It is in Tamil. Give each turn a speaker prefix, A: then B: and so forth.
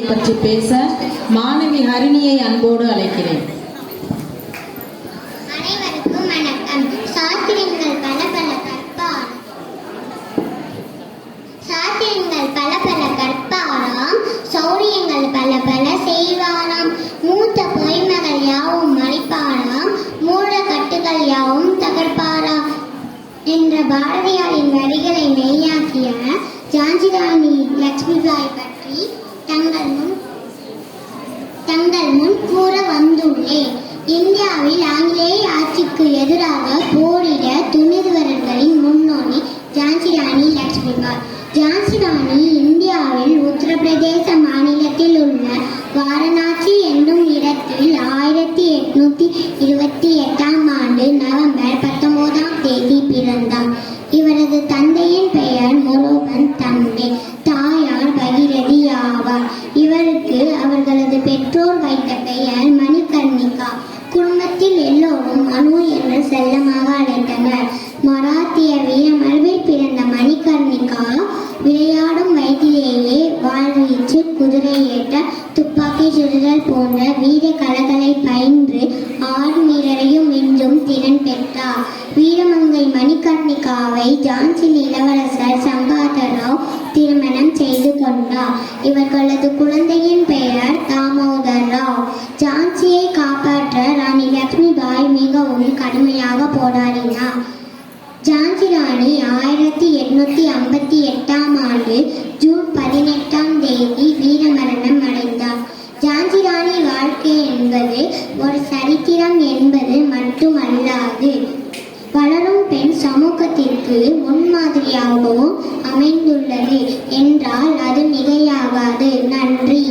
A: பற்றி பேச மாணவி ஹரிணியை அன்போடு அழைக்கிறேன்.
B: அனைவருக்கும் வணக்கம். சாத்திரங்கள் பல பல கற்பாராம், சாத்திரங்கள் பல பல கற்பாராம், சௌரியங்கள் பல பல செய்வாராம். மூத்த பொய்மகள் யாவும் மறைப்பாராம், மூட கட்டுகள் யாவும் தகர்ப்பாராம் என்ற பாரதியாரின் வரிகளை மெய்யாக்கிய ஜான்சி ராணி லட்சுமிபாய் பற்றி தங்கள் முன் கூற வந்துள்ளேன். இந்தியாவில் ஆங்கிலேய ஆட்சிக்கு எதிராக போரிட துணிந்தவர்களின் முன்னோடி ஜான்சி ராணி லட்சுமிபாய். ஜான்சி ராணி இந்தியாவில் உத்தரப்பிரதேச மாநிலத்தில் உள்ள வாரணாசி என்னும் இடத்தில் 1828ஆம் ஆண்டு நவம்பர் 19ஆம் தேதி பிறந்தார். இவரது தந்தையின் பெயர் மொரோபன் தம்பே, தாயார் பகிரதி ஆவார். இவருக்கு அவர்களது பெற்றோர் வைத்த பெயர் மணிகர்ணிகா. குடும்பத்தில் எல்லோரும் மனு என்று செல்லமாக அழைத்தனர். மராத்திய வீரமரபில் பிறந்த மணிகர்ணிகா விளையாடும் வயதிலேயே வாழ்வீச்சு, குதிரை ஏற்ற, துப்பாக்கி சுடுதல் போன்ற வீர கலைகளை பயின்று ஆறு வீரரையும் வென்றும் திறன் பெற்றார். வீரமங்கை மணிகர்ணிகாவை ஜான்சி இளவரசர் சங்காதராவ் திருமணம் செய்து கொண்டார். இவர்களது குழந்தையின் பெயர் தாமோதர் ராவ். ஜான்சியை காப்பாற்ற ராணி லட்சுமிபாய் மிகவும் கடுமையாக போராடினார். ஜான்சி ராணி 1858ஆம் ஆண்டு ஜூன் 18ஆம் தேதி வீரமரணம் அடைந்தார். ஜான்சி ராணி வாழ்க்கை என்பது ஒரு சரித்திரம் என்பது மட்டுமல்லாது, வளரும் பெண் சமூகத்திற்கு முன்மாதிரியாகவும் அமைந்துள்ளது என்றால் அது மிகையாகாது. நன்றி.